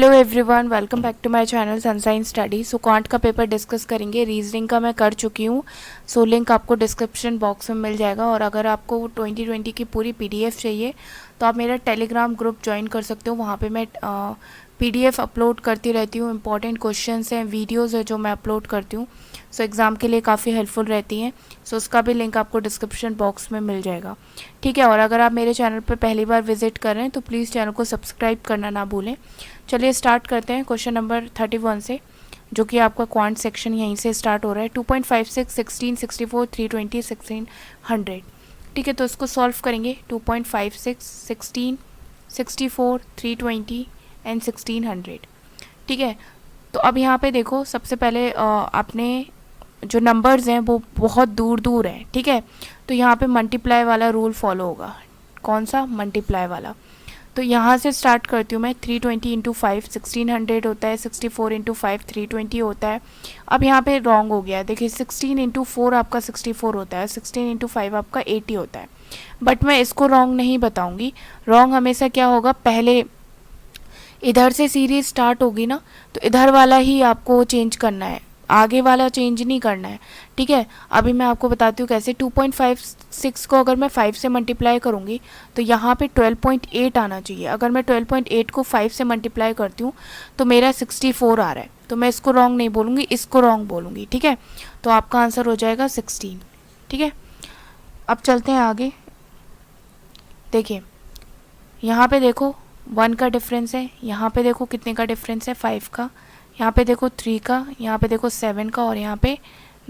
Hello everyone, welcome back to my channel sunshine study. So quant का paper discuss करेंगे। Reasoning का मैं कर चुकी हूँ, सो लिंक आपको डिस्क्रिप्शन बॉक्स में मिल जाएगा। और अगर आपको 2020 की पूरी पीडीएफ चाहिए तो आप मेरा टेलीग्राम ग्रुप ज्वाइन कर सकते हो। वहाँ पे मैं पीडीएफ अपलोड करती रहती हूँ। इंपॉर्टेंट क्वेश्चंस हैं, वीडियोज़ है जो मैं अपलोड करती हूँ, सो एग्ज़ाम के लिए काफ़ी हेल्पफुल रहती हैं। सो उसका भी लिंक आपको डिस्क्रिप्शन बॉक्स में मिल जाएगा, ठीक है। और अगर आप मेरे चैनल पर पहली बार विजिट कर रहे हैं तो प्लीज़ चैनल को सब्सक्राइब करना ना भूलें। चलिए स्टार्ट करते हैं क्वेश्चन नंबर 31 से, जो कि आपका क्वांट सेक्शन यहीं से स्टार्ट हो रहा है। 2.56, 16, 64, 320, 1600, ठीक है। तो इसको सॉल्व करेंगे। 2.56, 16, 64, 320 एंड 1600, ठीक है। तो अब यहाँ पे देखो, सबसे पहले आपने जो नंबर्स हैं वो बहुत दूर दूर हैं, ठीक है। तो यहाँ पे मल्टीप्लाई वाला रूल फॉलो होगा। कौन सा? मल्टीप्लाई वाला। तो यहाँ से स्टार्ट करती हूँ मैं। 320 इंटू 5 1600 होता है। 64 इंटू 5 320 होता है। अब यहाँ पे रॉन्ग हो गया, देखिए 16 इंटू 4 आपका 64 होता है, 16 इंटू 5 आपका 80 होता है। बट मैं इसको रॉन्ग नहीं बताऊँगी। रॉन्ग हमेशा क्या होगा, पहले इधर से सीरीज स्टार्ट होगी ना, तो इधर वाला ही आपको चेंज करना है, आगे वाला चेंज नहीं करना है, ठीक है। अभी मैं आपको बताती हूँ कैसे। 2.56 को अगर मैं 5 से मल्टीप्लाई करूँगी तो यहाँ पे 12.8 आना चाहिए। अगर मैं 12.8 को 5 से मल्टीप्लाई करती हूँ तो मेरा 64 आ रहा है। तो मैं इसको रॉन्ग नहीं बोलूँगी, इसको रॉन्ग बोलूँगी, ठीक है। तो आपका आंसर हो जाएगा 16, ठीक है। अब चलते हैं आगे। देखिए यहाँ पे देखो 1 का डिफरेंस है, यहाँ पे देखो कितने का डिफरेंस है, 5 का, यहाँ पे देखो 3 का, यहाँ पे देखो 7 का और यहाँ पे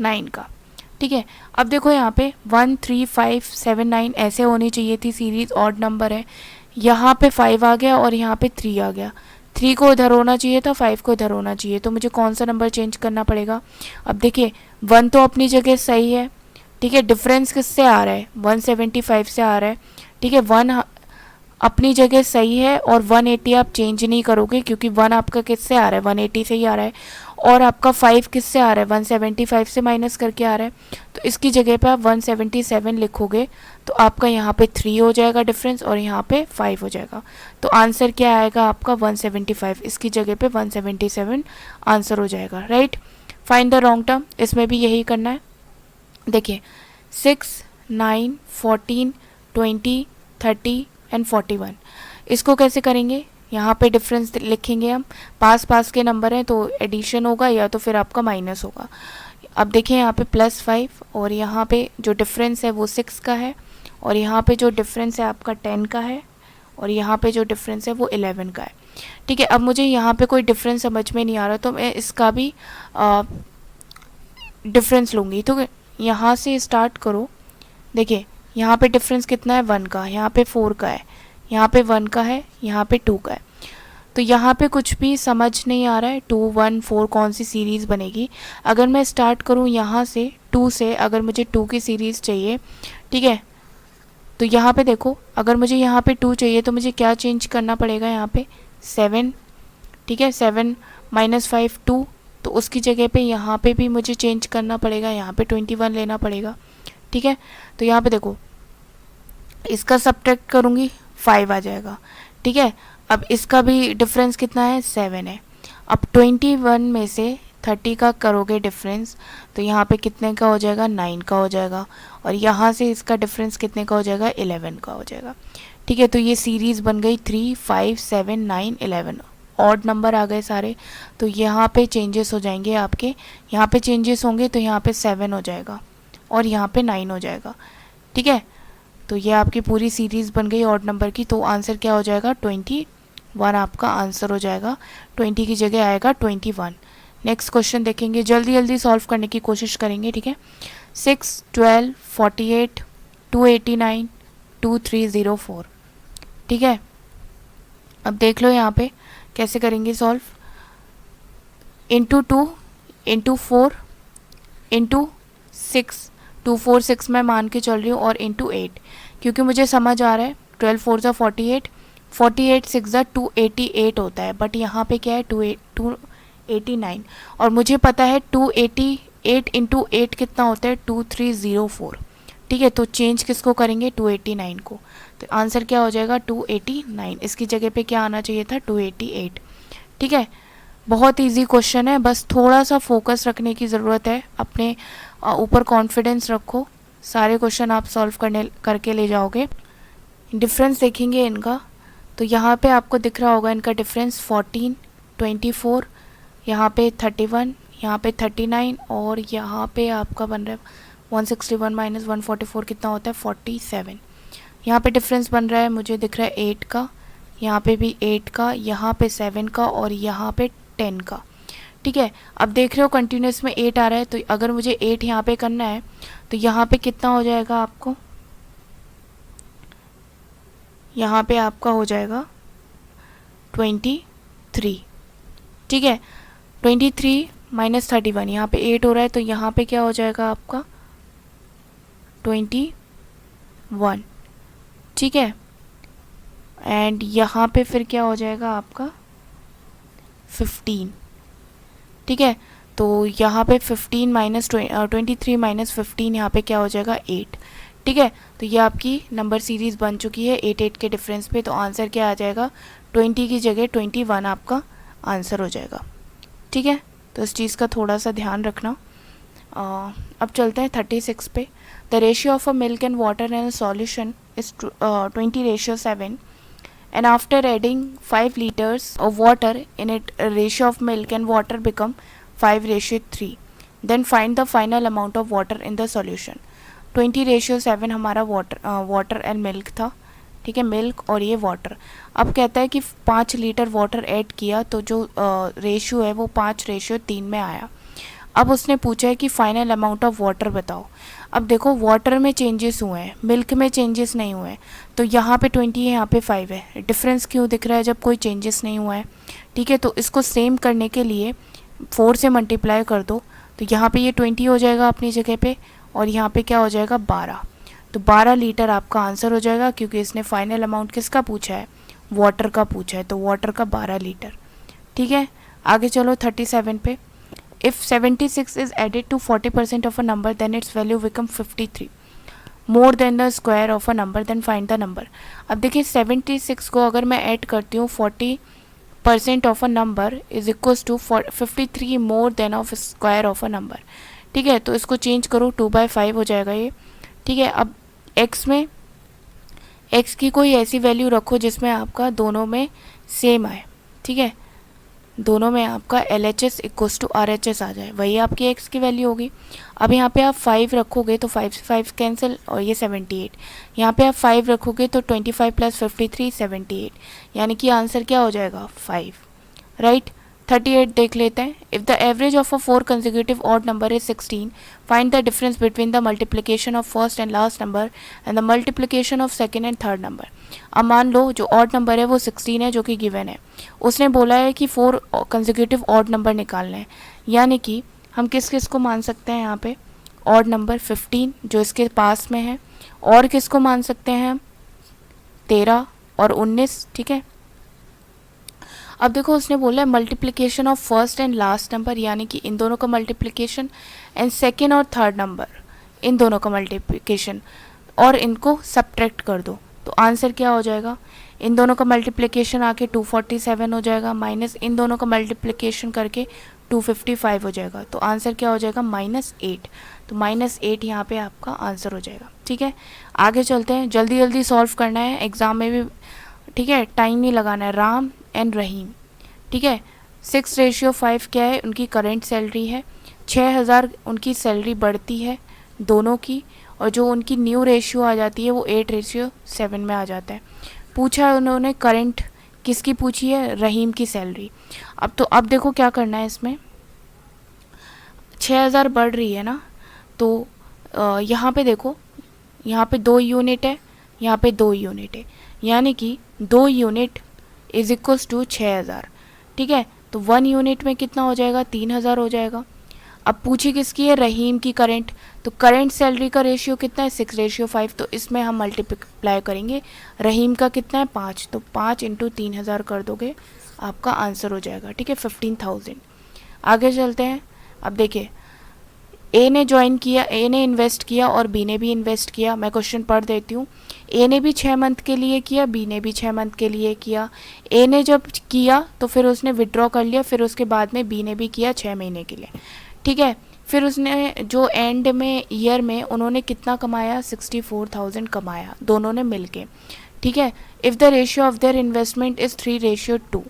9 का, ठीक है। अब देखो यहाँ पे 1 3 5 7 9 ऐसे होनी चाहिए थी सीरीज, ऑड नंबर है। यहाँ पे 5 आ गया और यहाँ पे 3 आ गया। 3 को इधर होना चाहिए था, 5 को इधर होना चाहिए। तो मुझे कौन सा नंबर चेंज करना पड़ेगा? अब देखिए 1 तो अपनी जगह सही है, ठीक है। डिफरेंस किससे आ रहा है? 175 से आ रहा है, ठीक है। 1 अपनी जगह सही है और 180 आप चेंज नहीं करोगे, क्योंकि 1 आपका किससे आ रहा है? 180 से ही आ रहा है। और आपका 5 किससे आ रहा है? 175 से माइनस करके आ रहा है। तो इसकी जगह पे आप 177 लिखोगे तो आपका यहाँ पे 3 हो जाएगा डिफरेंस और यहाँ पे 5 हो जाएगा। तो आंसर क्या आएगा आपका? 175। इसकी जगह पे 177 आंसर हो जाएगा, right. Find the wrong term, इसमें भी यही करना है। देखिए 6 9 14 20 30 एंड 41, इसको कैसे करेंगे? यहाँ पे डिफरेंस लिखेंगे हम। पास पास के नंबर हैं तो एडिशन होगा या तो फिर आपका माइनस होगा। अब देखिए यहाँ पे +5 और यहाँ पे जो डिफरेंस है वो 6 का है और यहाँ पे जो डिफरेंस है आपका 10 का है और यहाँ पे जो डिफरेंस है वो 11 का है, ठीक है। अब मुझे यहाँ पे कोई डिफरेंस समझ में नहीं आ रहा तो मैं इसका भी डिफरेंस लूँगी। तो यहाँ से स्टार्ट करो। देखिए यहाँ पे डिफरेंस कितना है? 1 का, यहाँ पे 4 का है, यहाँ पे 1 का है, यहाँ पे 2 का है। तो यहाँ पे कुछ भी समझ नहीं आ रहा है। 2 1 4 कौन सी सीरीज़ बनेगी? अगर मैं स्टार्ट करूँ यहाँ से 2 से, अगर मुझे 2 की सीरीज़ चाहिए, ठीक है। तो यहाँ पे देखो, अगर मुझे यहाँ पे 2 चाहिए तो मुझे क्या चेंज करना पड़ेगा? यहाँ पे 7, ठीक है। 7 -5 2, तो उसकी जगह पे यहाँ पे भी मुझे चेंज करना पड़ेगा, यहाँ पे 21 लेना पड़ेगा, ठीक है। तो यहाँ पे देखो, इसका सब्ट्रैक्ट करूँगी 5 आ जाएगा, ठीक है। अब इसका भी डिफरेंस कितना है? 7 है। अब 21 में से 30 का करोगे डिफरेंस तो यहाँ पे कितने का हो जाएगा? 9 का हो जाएगा। और यहाँ से इसका डिफरेंस कितने का हो जाएगा? 11 का हो जाएगा, ठीक है। तो ये सीरीज़ बन गई 3 5 7 9 11, ऑड नंबर आ गए सारे। तो यहाँ पे चेंजेस हो जाएंगे आपके, यहाँ पे चेंजेस होंगे तो यहाँ पे 7 हो जाएगा और यहाँ पे 9 हो जाएगा, ठीक है। तो ये आपकी पूरी सीरीज़ बन गई ऑड नंबर की। तो आंसर क्या हो जाएगा? 21 आपका आंसर हो जाएगा। 20 की जगह आएगा 21। नेक्स्ट क्वेश्चन देखेंगे, जल्दी जल्दी सॉल्व करने की कोशिश करेंगे, ठीक है। 6 12 48 289 2304, ठीक है। अब देख लो यहाँ पे कैसे करेंगे सॉल्व। इंटू 2 इंटू 4 इंटू 6, 2 4 6 मैं मान के चल रही हूँ और इंटू 8, क्योंकि मुझे समझ आ रहा है 12 4 ज़ा 48, 48 6 ज़ा 288 होता है। बट यहाँ पे क्या है? 289 और मुझे पता है 288 इंटू 8 कितना होता है? 2304, ठीक है। तो चेंज किसको करेंगे? 289 को। तो आंसर क्या हो जाएगा? 289। इसकी जगह पे क्या आना चाहिए था? 288, ठीक है, बहुत इजी क्वेश्चन है, बस थोड़ा सा फोकस रखने की ज़रूरत है, अपने ऊपर कॉन्फिडेंस रखो, सारे क्वेश्चन आप सॉल्व करके ले जाओगे। डिफरेंस देखेंगे इनका, तो यहाँ पे आपको दिख रहा होगा इनका डिफरेंस 14, 24, यहाँ पे 31, यहाँ पे 39 और यहाँ पे आपका बन रहा है 161 माइनस 144 कितना होता है 47। यहाँ पे डिफरेंस बन रहा है मुझे दिख रहा है 8 का, यहाँ पे भी 8 का, यहाँ पे 7 का और यहाँ पे 10 का। ठीक है, अब देख रहे हो कंटिन्यूस में 8 आ रहा है, तो अगर मुझे 8 यहाँ पे करना है तो यहाँ पे कितना हो जाएगा आपको, यहाँ पे आपका हो जाएगा 23। ठीक है, 23 माइनस 31, यहाँ पे 8 हो रहा है तो यहाँ पे क्या हो जाएगा आपका 21। ठीक है, एंड यहाँ पे फिर क्या हो जाएगा आपका 15। ठीक है, तो यहाँ पे 15 माइनस 23 माइनस 15 यहाँ पे क्या हो जाएगा 8। ठीक है, तो ये आपकी नंबर सीरीज़ बन चुकी है 8 के डिफरेंस पे, तो आंसर क्या आ जाएगा 20 की जगह 21 आपका आंसर हो जाएगा। ठीक है, तो इस चीज़ का थोड़ा सा ध्यान रखना। अब चलते हैं 36 पे। The ratio of a milk and water in a solution is 20:7 and after adding 5 liters of water in it, a ratio of milk and water become 5:3. Then find the final amount of water in the solution. 20:7 हमारा water and milk था। ठीक है, milk और ये water. अब कहता है कि 5 लीटर वाटर ऐड किया तो जो रेशियो है वो 5:3 में आया। अब उसने पूछा है कि फाइनल अमाउंट ऑफ वाटर बताओ। अब देखो वाटर में चेंजेस हुए हैं, मिल्क में चेंजेस नहीं हुए हैं, तो यहाँ पे 20 है, यहाँ पे 5 है। डिफरेंस क्यों दिख रहा है जब कोई चेंजेस नहीं हुआ है। ठीक है, तो इसको सेम करने के लिए 4 से मल्टीप्लाई कर दो, तो यहाँ पे ये 20 हो जाएगा अपनी जगह पे और यहाँ पे क्या हो जाएगा 12। तो 12 लीटर आपका आंसर हो जाएगा, क्योंकि इसने फाइनल अमाउंट किसका पूछा है, वाटर का पूछा है, तो वाटर का 12 लीटर। ठीक है, आगे चलो 37 पे। If 76 is added to 40% of a number, then its value become 53. More than the square of a number, then find the number. अब देखिए 76 को अगर मैं ऐड करती हूँ 40% of a number is equals to 53 more than of square of a number. ठीक है, तो इसको चेंज करो 2/5 हो जाएगा ये। ठीक है, अब x में x की कोई ऐसी वैल्यू रखो जिसमें आपका दोनों में सेम आए। ठीक है, दोनों में आपका LHS इक्वल्स टू RHS आ जाए, वही आपकी x की वैल्यू होगी। अब यहाँ पे आप 5 रखोगे तो 5 से 5 कैंसिल और ये 78। यहाँ पे आप 5 रखोगे तो 25 प्लस 53 78, यानी कि आंसर क्या हो जाएगा 5। राइट, 38 देख लेते हैं। If the average of a 4 consecutive odd number is 16, find the difference between the multiplication of first and last number and the multiplication of second and third number. अब मान लो जो ऑड नंबर है वो 16 है, जो कि गिवन है। उसने बोला है कि 4 कंसेक्यूटिव ऑड नंबर निकालने हैं, यानी कि हम किस किस को मान सकते हैं यहाँ पे, ऑड नंबर 15 जो इसके पास में है, और किसको मान सकते हैं हम 13 और 19। ठीक है, अब देखो उसने बोला है multiplication of first and last number, यानी कि इन दोनों का मल्टीप्लिकेशन, एंड सेकेंड और थर्ड नंबर इन दोनों का मल्टीप्लिकेशन, और इनको सब्ट्रैक्ट कर दो, तो आंसर क्या हो जाएगा, इन दोनों का मल्टीप्लिकेशन आके 247 हो जाएगा, माइनस इन दोनों का मल्टीप्लिकेशन करके 255 हो जाएगा, तो आंसर क्या हो जाएगा -8। तो -8 यहाँ पे आपका आंसर हो जाएगा। ठीक है, आगे चलते हैं, जल्दी जल्दी सॉल्व करना है एग्ज़ाम में भी। ठीक है, टाइम नहीं लगाना है। राम एंड रहीम। ठीक है, 6:5 क्या है, उनकी करंट सैलरी है, 6000 उनकी सैलरी बढ़ती है दोनों की, और जो उनकी न्यू रेशियो आ जाती है वो 8:7 में आ जाता है। पूछा है उन्होंने करंट किसकी पूछी है, रहीम की सैलरी। अब देखो क्या करना है इसमें, 6000 बढ़ रही है ना, तो यहाँ पे देखो, यहाँ पे 2 यूनिट है, यहाँ पे 2 यूनिट है, यानी कि 2 यूनिट इज इक्वल्स टू 6000। ठीक है, तो 1 यूनिट में कितना हो जाएगा 3000 हो जाएगा। अब पूछी किसकी है, रहीम की करंट, तो करंट सैलरी का रेशियो कितना है 6:5, तो इसमें हम मल्टीप्लाई करेंगे। रहीम का कितना है 5, तो 5 × 3000 कर दोगे, आपका आंसर हो जाएगा। ठीक है, 15,000। आगे चलते हैं। अब देखिए ए ने ज्वाइन किया, ए ने इन्वेस्ट किया और बी ने भी इन्वेस्ट किया। मैं क्वेश्चन पढ़ देती हूँ। ए ने भी 6 मंथ के लिए किया, बी ने भी 6 मंथ के लिए किया। ए ने जब किया तो फिर उसने विड्रॉ कर लिया, फिर उसके बाद में बी ने भी किया 6 महीने के लिए, ठीक है। फिर उसने जो एंड में ईयर में उन्होंने कितना कमाया, 64,000 कमाया दोनों ने मिलके, ठीक है। If the ratio of their investment is 3:2,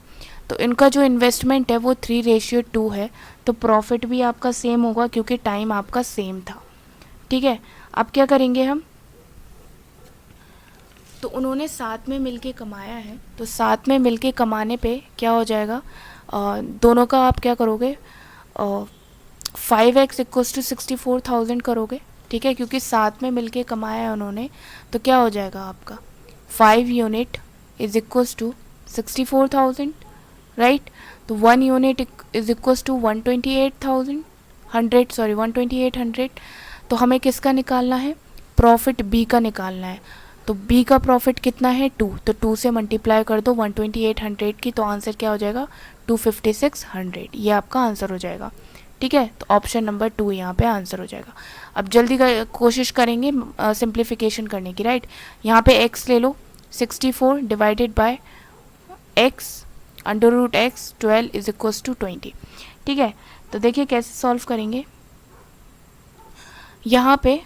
तो इनका जो इन्वेस्टमेंट है वो 3:2 है, तो प्रॉफिट भी आपका सेम होगा क्योंकि टाइम आपका सेम था, ठीक है। अब क्या करेंगे हम, तो उन्होंने साथ में मिलके कमाया है, तो साथ में मिलके कमाने पे क्या हो जाएगा, दोनों का आप क्या करोगे, 5x इक्वल्स टू 64,000 करोगे, ठीक है, क्योंकि साथ में मिलके कमाया है उन्होंने। तो क्या हो जाएगा आपका 5 unit is equals to 64,000, right. तो 1 यूनिट इज इक्वल्स टू 128,100। तो हमें किसका निकालना है, प्रॉफिट बी का निकालना है। तो बी का प्रॉफिट कितना है 2, तो 2 से मल्टीप्लाई कर दो 12800 की, तो आंसर क्या हो जाएगा 25600, ये आपका आंसर हो जाएगा, ठीक है। तो ऑप्शन नंबर 2 यहाँ पे आंसर हो जाएगा। अब जल्दी कोशिश करेंगे सिंप्लीफिकेशन करने की, राइट। यहाँ पे x ले लो, 64 divided by x under root x 12 is equals to 20, ठीक है। तो देखिए कैसे सॉल्व करेंगे। यहाँ पे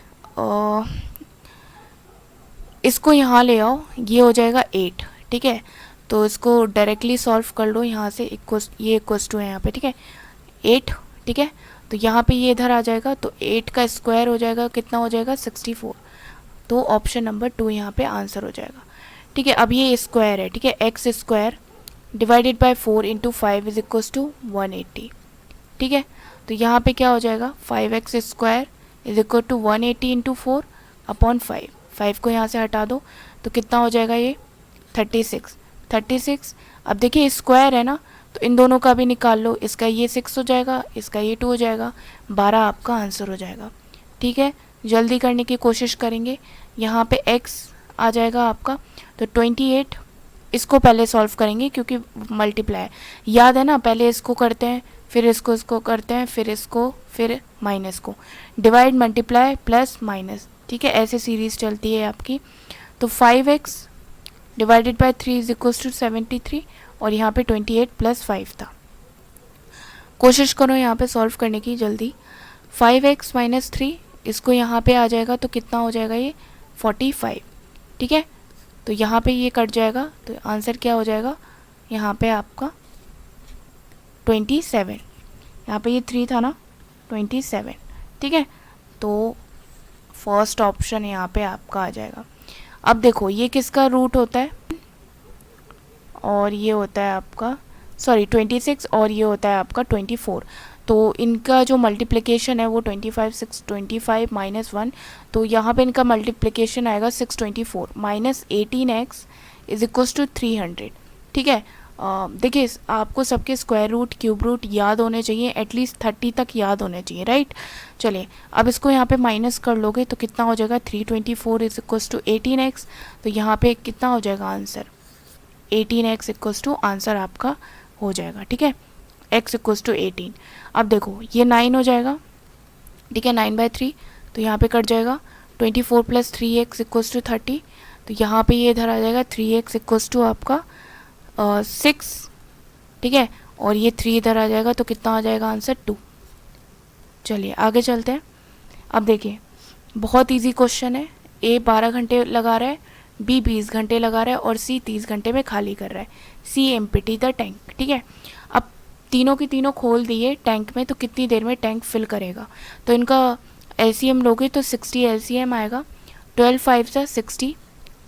इसको यहाँ ले आओ, ये हो जाएगा 8, ठीक है। तो इसको डायरेक्टली सॉल्व कर लो यहाँ से, ये इक्वल्स टू है यहाँ पे, ठीक है 8, ठीक है। तो यहाँ पे ये इधर आ जाएगा, तो 8 का स्क्वायर हो जाएगा, कितना हो जाएगा 64। तो ऑप्शन नंबर 2 यहाँ पे आंसर हो जाएगा, ठीक है। अब ये स्क्वायर है, ठीक है, x square divided by 4 into 5 is equals to 180, ठीक है। तो यहाँ पे क्या हो जाएगा 5x square is equal to 180 into 4 upon 5 को यहाँ से हटा दो, तो कितना हो जाएगा ये 36। अब देखिए स्क्वायर है ना, तो इन दोनों का भी निकाल लो, इसका ये 6 हो जाएगा, इसका ये 2 हो जाएगा, 12 आपका आंसर हो जाएगा, ठीक है। जल्दी करने की कोशिश करेंगे। यहाँ पे x आ जाएगा आपका, तो 28, इसको पहले सॉल्व करेंगे क्योंकि मल्टीप्लाई याद है ना, पहले इसको करते हैं, फिर इसको करते हैं, फिर इसको, फिर माइनस को, डिवाइड मल्टीप्लाई प्लस माइनस, ठीक है, ऐसे सीरीज चलती है आपकी। तो 5x divided by 3 is equals to 73, और यहाँ पे 28 प्लस 5 था। कोशिश करो यहाँ पे सॉल्व करने की जल्दी। 5x माइनस 3 इसको यहाँ पे आ जाएगा, तो कितना हो जाएगा ये 45, ठीक है। तो यहाँ पे ये कट जाएगा, तो आंसर क्या हो जाएगा यहाँ पे आपका 27, यहाँ पे ये 3 था ना 27, ठीक है। तो फर्स्ट ऑप्शन यहाँ पे आपका आ जाएगा। अब देखो ये किसका रूट होता है, और ये होता है आपका 26, और ये होता है आपका 24। तो इनका जो मल्टीप्लिकेशन है वो 25 माइनस 1, तो यहाँ पे इनका मल्टीप्लिकेशन आएगा 624 minus 18x is equals to 300, ठीक है। देखिए आपको सबके स्क्वायर रूट, क्यूब रूट याद होने चाहिए, एटलीस्ट 30 तक याद होने चाहिए, राइट। चलिए अब इसको यहाँ पे माइनस कर लोगे तो कितना हो जाएगा 324 इज इक्वल्स टू 18x, तो यहाँ पे कितना हो जाएगा answer 18x equals to answer आपका हो जाएगा, ठीक है, x इक्वल्स टू 18। अब देखो ये 9 हो जाएगा, ठीक है, 9/3, तो यहाँ पे कट जाएगा 24 प्लस 3x इक्वल्स टू 30, तो यहाँ पे ये इधर आ जाएगा 3x इक्वल्स टू आपका 6, ठीक है, और ये 3 इधर आ जाएगा, तो कितना आ जाएगा आंसर 2। चलिए आगे चलते हैं। अब देखिए बहुत इजी क्वेश्चन है, A 12 घंटे लगा रहा है, B 20 घंटे लगा रहा है, और C 30 घंटे में खाली कर रहा है। C एम्प्टी द टैंक, ठीक है। अब तीनों की तीनों खोल दिए टैंक में, तो कितनी देर में टैंक फिल करेगा। तो इनका LCM लोगे तो 60 LCM आएगा, 12 5 जा 60,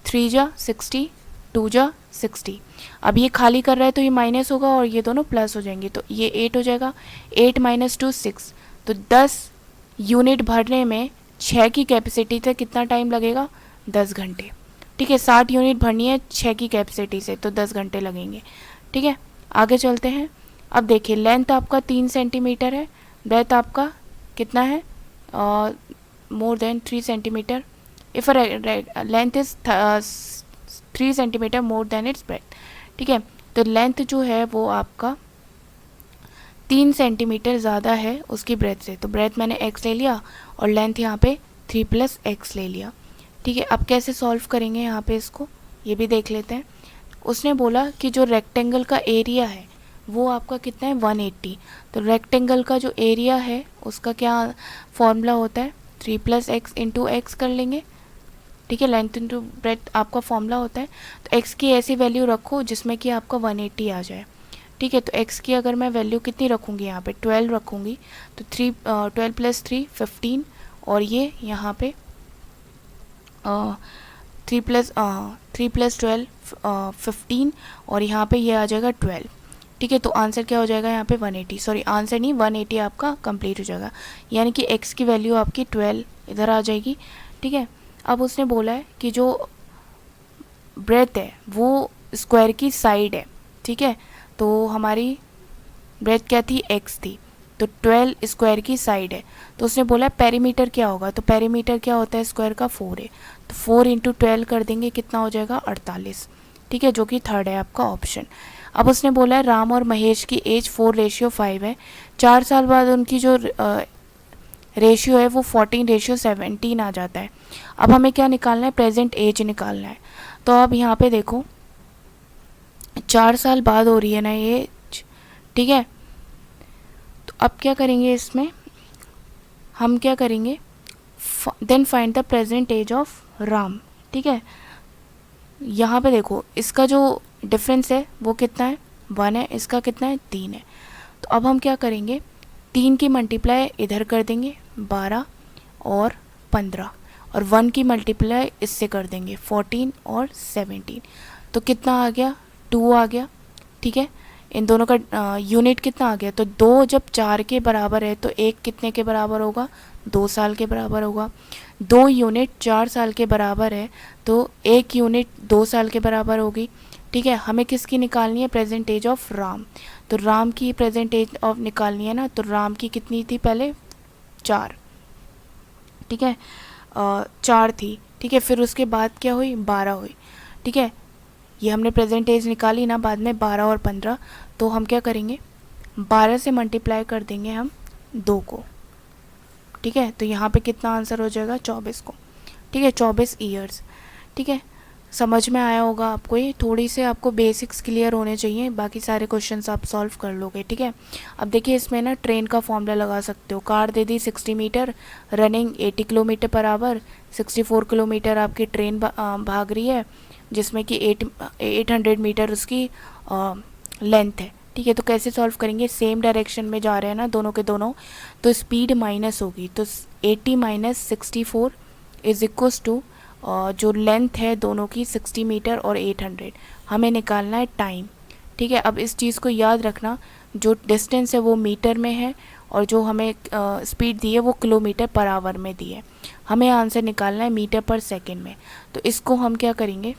3 जा 60, 2 जा 60। अब ये खाली कर रहा है तो ये माइनस होगा और ये दोनों प्लस हो जाएंगे, तो ये 8 हो जाएगा, 8 माइनस 2 6, तो 10 यूनिट भरने में 6 की कैपेसिटी से कितना टाइम लगेगा 10 घंटे, ठीक है। 60 यूनिट भरनी है 6 की कैपेसिटी से, तो 10 घंटे लगेंगे, ठीक है। आगे चलते हैं। अब देखिए लेंथ आपका 3 सेंटीमीटर है, ब्रेथ आपका कितना है more than 3 centimetre, if length is 3 centimetre more than it's breath, ठीक है। तो लेंथ जो है वो आपका 3 सेंटीमीटर ज़्यादा है उसकी ब्रेथ से, तो ब्रेथ मैंने x ले लिया और लेंथ यहाँ पे 3+x ले लिया। ठीक है, अब कैसे सॉल्व करेंगे यहाँ पे इसको, ये भी देख लेते हैं। उसने बोला कि जो रेक्टेंगल का एरिया है वो आपका कितना है 180, तो रेक्टेंगल का जो एरिया है उसका क्या फॉर्मूला होता है 3+x इंटू एक्स कर लेंगे। ठीक है, लेंथ इंटू ब्रेथ आपका फॉर्मूला होता है। तो x की ऐसी वैल्यू रखो जिसमें कि आपका 180 आ जाए। ठीक है, तो x की अगर मैं वैल्यू कितनी रखूँगी यहाँ पे 12 रखूँगी, तो 12+3 15, और ये यहाँ पे 3+12 15, और यहाँ पे ये आ जाएगा 12। ठीक है, तो आंसर क्या हो जाएगा यहाँ पे 180, सॉरी आंसर नहीं 180 आपका कंप्लीट हो जाएगा, यानी कि x की वैल्यू आपकी 12 इधर आ जाएगी। ठीक है, अब उसने बोला है कि जो ब्रेथ है वो स्क्वायर की साइड है। ठीक है, तो हमारी ब्रेथ क्या थी x थी, तो 12 स्क्वायर की साइड है। तो उसने बोला पेरीमीटर क्या होगा, तो पेरीमीटर क्या होता है स्क्वायर का 4 है, तो 4 इंटू 12 कर देंगे, कितना हो जाएगा 48। ठीक है, जो कि थर्ड है आपका ऑप्शन। अब उसने बोला है राम और महेश की एज 4:5 है, 4 साल बाद उनकी जो रेशियो है वो 14:17 आ जाता है। अब हमें क्या निकालना है, प्रेजेंट एज निकालना है। तो अब यहाँ पे देखो 4 साल बाद हो रही है ना ये एज। ठीक है, तो अब क्या करेंगे इसमें, हम क्या करेंगे, then find the present age of Ram. ठीक है, यहाँ पे देखो इसका जो डिफरेंस है वो कितना है 1 है, इसका कितना है 3 है। तो अब हम क्या करेंगे, 3 की मल्टीप्लाई इधर कर देंगे 12 और 15, और 1 की मल्टीप्लाई इससे कर देंगे 14 और 17, तो कितना आ गया 2 आ गया। ठीक है, इन दोनों का यूनिट कितना आ गया, तो 2 जब 4 के बराबर है तो 1 कितने के बराबर होगा 2 साल के बराबर होगा। 2 यूनिट 4 साल के बराबर है तो 1 यूनिट 2 साल के बराबर होगी। ठीक है, हमें किसकी निकालनी है, प्रेजेंट एज ऑफ राम। तो राम की प्रेजेंट एज ऑफ निकालनी है ना, तो राम की कितनी थी पहले 4। ठीक है, 4 थी। ठीक है, फिर उसके बाद क्या हुई 12 हुई। ठीक है, ये हमने प्रेजेंट एज निकाली ना, बाद में 12 और 15, तो हम क्या करेंगे 12 से मल्टीप्लाई कर देंगे हम 2 को। ठीक है, तो यहाँ पे कितना आंसर हो जाएगा 24 को। ठीक है, 24 ईयर्स। ठीक है, समझ में आया होगा आपको, ये थोड़ी से आपको बेसिक्स क्लियर होने चाहिए, बाकी सारे क्वेश्चंस आप सॉल्व कर लोगे। ठीक है, अब देखिए इसमें ना ट्रेन का फॉर्मूला लगा सकते हो। कार दे दी 60 metre, running 80 kilometre per hour, 64 kilometre आपकी ट्रेन भाग रही है, जिसमें कि 800 मीटर उसकी लेंथ है। ठीक है, तो कैसे सॉल्व करेंगे, सेम डायरेक्शन में जा रहे हैं ना दोनों के दोनों, तो स्पीड माइनस होगी, तो 80 - 64 इज इक्वल्स टू जो लेंथ है दोनों की 60 मीटर और 800, हमें निकालना है टाइम। ठीक है, अब इस चीज़ को याद रखना, जो डिस्टेंस है वो मीटर में है और जो हमें स्पीड दी है वो किलोमीटर पर आवर में दी है। हमें आंसर निकालना है मीटर पर सेकंड में। तो इसको हम क्या करेंगे,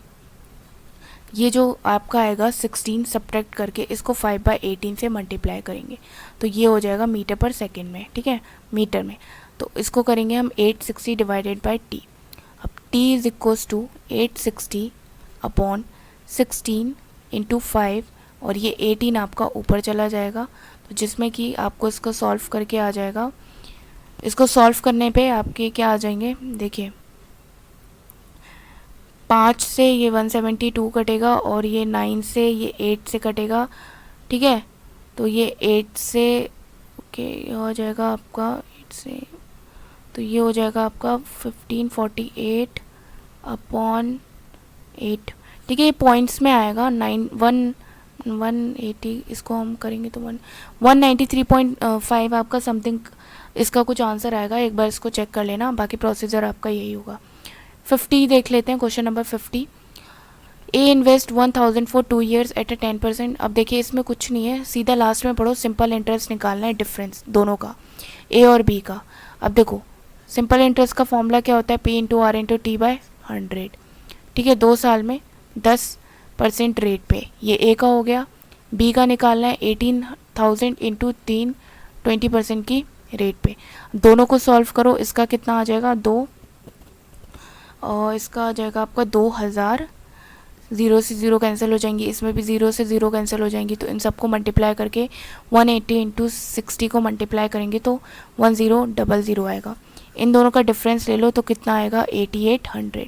ये जो आपका आएगा 16 सब्ट्रैक्ट करके इसको 5/18 से मल्टीप्लाई करेंगे, तो ये हो जाएगा मीटर पर सेकंड में। ठीक है, मीटर में, तो इसको करेंगे हम 860 डिवाइडेड बाई टी। अब t is equals to 860 upon 16 into 5, और ये 18 आपका ऊपर चला जाएगा, तो जिसमें कि आपको इसको सॉल्व करके आ जाएगा। इसको सॉल्व करने पे आपके क्या आ जाएंगे, देखिए 5 से ये 172 कटेगा, और ये 9 से ये 8 से कटेगा। ठीक है, तो ये 8 से ओके हो जाएगा आपका 8 से, तो ये हो जाएगा आपका 1548 अपॉन 8। ठीक है, ये पॉइंट्स में आएगा 180, इसको हम करेंगे तो 193.5 आपका समथिंग इसका कुछ आंसर आएगा। एक बार इसको चेक कर लेना, बाकी प्रोसीजर आपका यही होगा। 50 देख लेते हैं, question number 50। A invest 1000 for 2 years at 10%। अब देखिए इसमें कुछ नहीं है, सीधा लास्ट में पढ़ो, सिंपल इंटरेस्ट निकालना है, डिफरेंस दोनों का, ए और बी का। अब देखो सिंपल इंटरेस्ट का फॉर्मूला क्या होता है, P into R into T by 100। ठीक है, 2 साल में 10% रेट पे, ये ए का हो गया। बी का निकालना है 18,000 इंटू 3 20% की रेट पे। दोनों को सॉल्व करो, इसका कितना आ जाएगा 2, और इसका आ जाएगा आपका 2000 ज़ीरो से ज़ीरो कैंसिल हो जाएंगी, इसमें भी ज़ीरो से ज़ीरो कैंसिल हो जाएंगी, तो इन सबको मल्टीप्लाई करके 180 इंटू 60 को मल्टीप्लाई करेंगे तो 1000 आएगा। इन दोनों का डिफरेंस ले लो तो कितना आएगा 8800।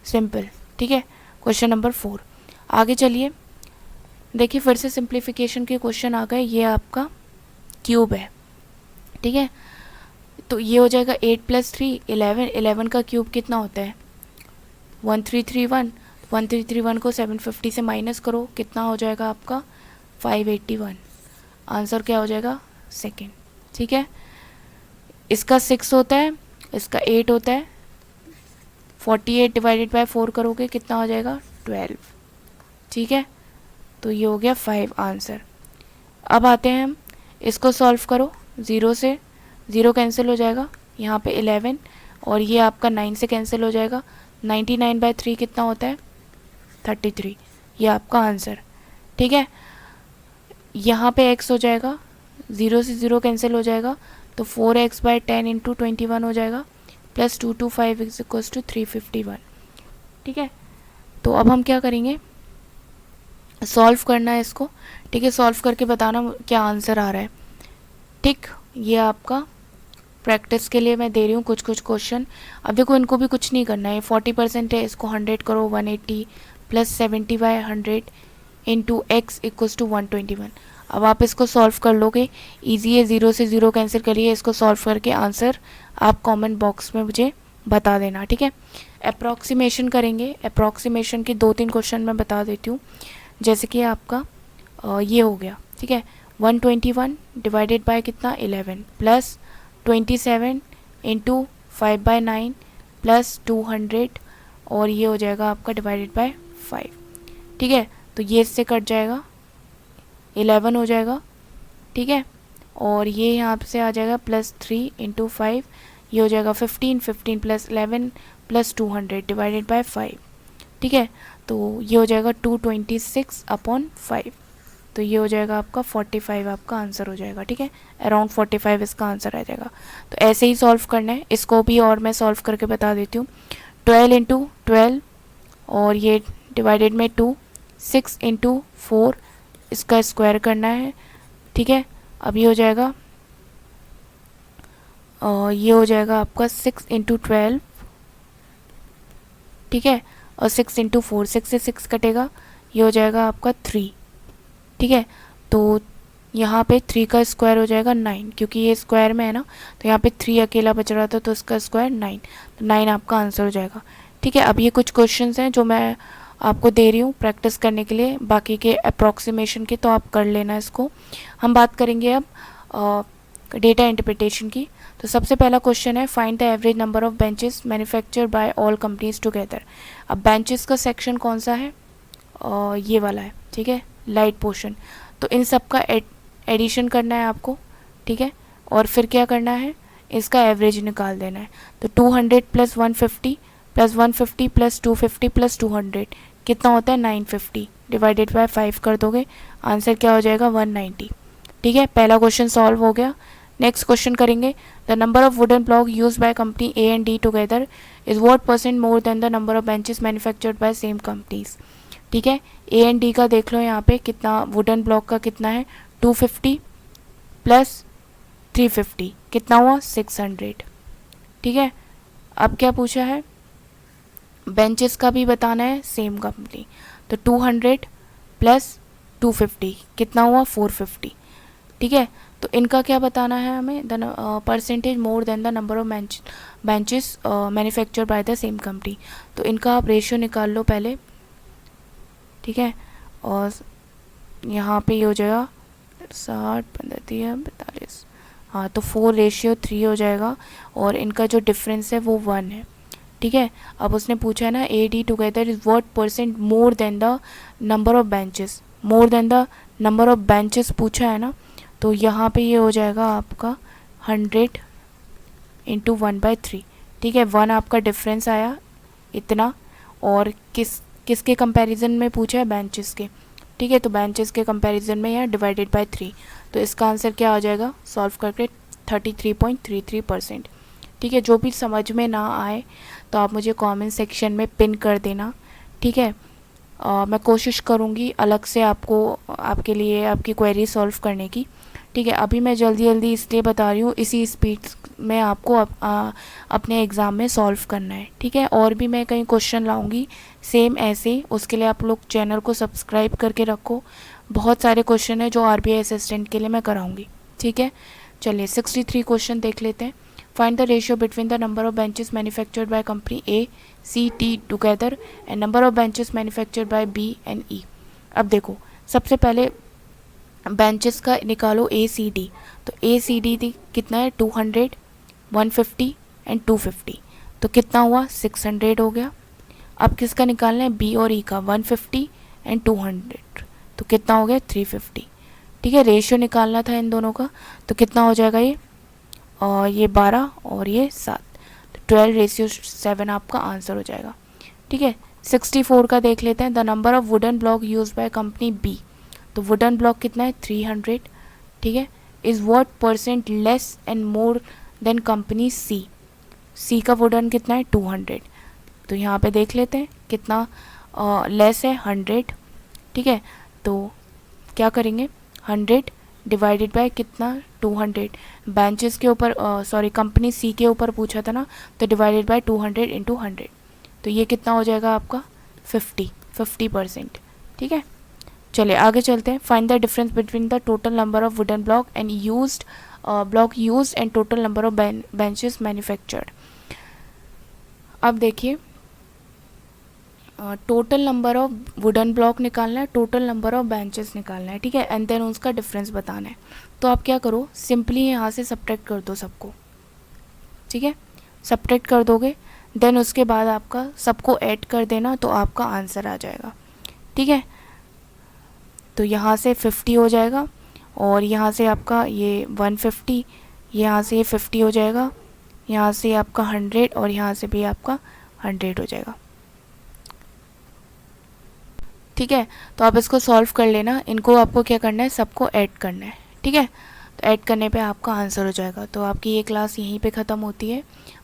सिंपल, ठीक है। Question number 4। आगे चलिए, देखिए फिर से सिंप्लीफिकेशन के क्वेश्चन आ गए। ये आपका क्यूब है, ठीक है। तो ये हो जाएगा 8 + 3 11, 11 का क्यूब कितना होता है 1331, 1331 को 750 से माइनस करो, कितना हो जाएगा आपका 581। आंसर क्या हो जाएगा सेकंड, ठीक है। इसका 6 होता है, इसका 8 होता है, 48 डिवाइडेड बाय 4 करोगे कितना हो जाएगा 12, ठीक है। तो ये हो गया 5 आंसर। अब आते हैं हम, इसको सॉल्व करो, 0 से 0 कैंसिल हो जाएगा, यहाँ पे 11 और ये आपका 9 से कैंसिल हो जाएगा, 99/3 कितना होता है 33, ये आपका आंसर, ठीक है। यहाँ पे x हो जाएगा, 0 से 0 कैंसिल हो जाएगा, तो 4x/10 इंटू 21 हो जाएगा, प्लस 225 = 351, ठीक है। तो अब हम क्या करेंगे, सॉल्व करना है इसको, ठीक है। सॉल्व करके बताना क्या आंसर आ रहा है, ठीक। ये आपका प्रैक्टिस के लिए मैं दे रही हूँ कुछ कुछ क्वेश्चन। अब देखो इनको भी कुछ नहीं करना है, 40% है, इसको 100 करो, 180 + 70/100 इंटू x = 121। अब आप इसको सॉल्व कर लोगे, ईजी है, 0 से 0 कैंसिल करिए, इसको सॉल्व करके आंसर आप कमेंट बॉक्स में मुझे बता देना, ठीक है। अप्रॉक्सीमेशन करेंगे, अप्रॉक्सीमेशन के 2-3 क्वेश्चन मैं बता देती हूँ। जैसे कि आपका ये हो गया, ठीक है, 121 डिवाइडेड बाय कितना 11 प्लस 27 इंटू 5/9 प्लस 200 और ये हो जाएगा आपका डिवाइडेड बाय 5, ठीक है। तो ये इससे कट जाएगा, 11 हो जाएगा, ठीक है। और ये यहाँ से आ जाएगा +3 इंटू 5, ये हो जाएगा 15, 15 + 11 + 200 डिवाइडेड बाय 5, ठीक है। तो ये हो जाएगा 226/5, तो ये हो जाएगा आपका 45 आपका आंसर हो जाएगा, ठीक है। अराउंड 45 इसका आंसर आ जाएगा। तो ऐसे ही सॉल्व करना है इसको भी, और मैं सॉल्व करके बता देती हूँ। 12 इंटू 12 और ये डिवाइडेड में 2, 6 इंटू 4 इसका स्क्वायर करना है, ठीक है। अब ये हो जाएगा ये हो जाएगा आपका 6 इंटू 12, ठीक है, और 6 इंटू 4, 6 से 6 कटेगा, ये हो जाएगा आपका 3, ठीक है। तो यहाँ पे 3 का स्क्वायर हो जाएगा 9, क्योंकि ये स्क्वायर में है ना, तो यहाँ पे 3 अकेला बच रहा था, तो इसका स्क्वायर 9, तो 9 आपका आंसर हो जाएगा, ठीक है। अब ये कुछ क्वेश्चंस हैं जो मैं आपको दे रही हूँ प्रैक्टिस करने के लिए, बाकी के अप्रॉक्सीमेशन के तो आप कर लेना इसको। हम बात करेंगे अब डेटा इंटरप्रिटेशन की। तो सबसे पहला क्वेश्चन है, find the average number of benches manufactured bye all companies together. अब बेंचेस का सेक्शन कौन सा है, ये वाला है, ठीक है, लाइट पोर्शन। तो इन सब का एडिशन करना है आपको, ठीक है, और फिर क्या करना है, इसका एवरेज निकाल देना है। तो 200 + 150 + 150 + 250 + 200 कितना होता है 950, डिवाइडेड बाय 5 कर दोगे, आंसर क्या हो जाएगा 190, ठीक है। पहला क्वेश्चन सॉल्व हो गया। नेक्स्ट क्वेश्चन करेंगे, the number of wooden block use by company A and D together is what % more than the number of benches manufactured bye same companies, ठीक है। ए एंड डी का देख लो, यहाँ पे कितना वुडन ब्लॉक का कितना है 250 + 350 कितना हुआ 600, ठीक है। अब क्या पूछा है, बेंचेस का भी बताना है सेम कंपनी, तो 200 + 250 कितना हुआ 450, ठीक है। तो इनका क्या बताना है हमें, the % more than the number of benches manufactured by the same company. तो इनका आप रेशियो निकाल लो पहले, ठीक है। और यहाँ पे ये हो जाएगा 60 15 42, हाँ, तो 4:3 हो जाएगा, और इनका जो डिफरेंस है वो 1 है, ठीक है। अब उसने पूछा है ना, A D together is what % more than the number of benches, more than the number of benches पूछा है ना, तो यहाँ पे ये हो जाएगा आपका 100 इंटू 1/3, ठीक है। 1 आपका डिफरेंस आया इतना, और किसके कंपैरिजन में पूछा है, बेंचेस के, ठीक है। तो बेंचेस के कंपैरिजन में यहाँ डिवाइडेड बाय 3, तो इसका आंसर क्या आ जाएगा सॉल्व करके 33.33%, ठीक है। जो भी समझ में ना आए तो आप मुझे कमेंट सेक्शन में पिन कर देना, ठीक है। मैं कोशिश करूँगी अलग से आपको आपके लिए आपकी क्वेरी सॉल्व करने की। ठीक है, अभी मैं जल्दी जल्दी इसलिए बता रही हूँ, इसी स्पीड में आपको अपने एग्ज़ाम में सॉल्व करना है। ठीक है, और भी मैं कहीं क्वेश्चन लाऊंगी सेम ऐसे, उसके लिए आप लोग चैनल को सब्सक्राइब करके रखो। बहुत सारे क्वेश्चन है जो आरबीआई असिस्टेंट के लिए मैं कराऊंगी। ठीक है, चलिए 63 क्वेश्चन देख लेते हैं। Find the ratio between the number of benches manufactured by company A C T together and number of benches manufactured by B and E. अब देखो, सबसे पहले बेंचेस का निकालो ए सी डी। तो ए सी डी कितना है, 200, 150 एंड 250। तो कितना हुआ, 600 हो गया। अब किसका निकालना है, बी और ई का, 150 एंड 200। तो कितना हो गया, 350। ठीक है, रेशियो निकालना था इन दोनों का, तो कितना हो जाएगा ये, और ये 12 और ये 7, तो 12:7 आपका आंसर हो जाएगा। ठीक है, 64 का देख लेते हैं। The number of wooden block use by company B. तो वुडन ब्लॉक कितना है, 300। ठीक है, is what percent less and more than company C. C का वुडन कितना है, 200। तो यहाँ पे देख लेते हैं कितना लेस है, 100। ठीक है, तो क्या करेंगे, 100 डिवाइडेड बाय कितना, 200। बेंचेस के ऊपर सॉरी कंपनी सी के ऊपर पूछा था ना, तो डिवाइडेड बाय 200 इंटू 100। तो ये कितना हो जाएगा आपका, 50%। ठीक है, चलिए आगे चलते हैं। Find the difference between the total number of wooden block and block used and total number of benches manufactured. अब देखिए, total number of wooden block निकालना है, टोटल नंबर ऑफ बेंचेस निकालना है। ठीक है, एंड देन उसका डिफरेंस बताना है। तो आप क्या करो, सिंपली यहाँ से सब्ट्रैक्ट कर दो सबको। ठीक है, सब्ट्रैक्ट कर दोगे, देन उसके बाद आपका सबको ऐड कर देना, तो आपका आंसर आ जाएगा। ठीक है, तो यहाँ से 50 हो जाएगा, और यहाँ से आपका ये 150, यहाँ से ये 50 हो जाएगा, यहाँ से आपका 100, और यहाँ से भी आपका 100 हो जाएगा। ठीक है, तो आप इसको सॉल्व कर लेना। इनको आपको क्या करना है, सबको ऐड करना है। ठीक है, तो ऐड करने पे आपका आंसर हो जाएगा। तो आपकी ये क्लास यहीं पे ख़त्म होती है।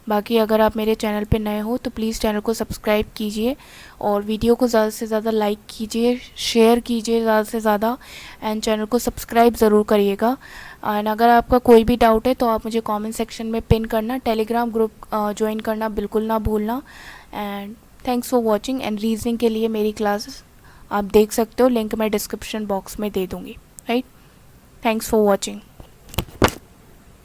बाकी अगर आप मेरे चैनल पे नए हो तो प्लीज़ चैनल को सब्सक्राइब कीजिए, और वीडियो को ज़्यादा से ज़्यादा लाइक कीजिए, शेयर कीजिए ज़्यादा से ज़्यादा, एंड चैनल को सब्सक्राइब ज़रूर करिएगा। एंड अगर आपका कोई भी डाउट है तो आप मुझे कमेंट सेक्शन में पिन करना। टेलीग्राम ग्रुप ज्वाइन करना बिल्कुल ना भूलना। And thanks for watching. And reasoning के लिए मेरी क्लासेस आप देख सकते हो, लिंक मैं डिस्क्रिप्शन बॉक्स में दे दूँगी। Right, thanks for watching.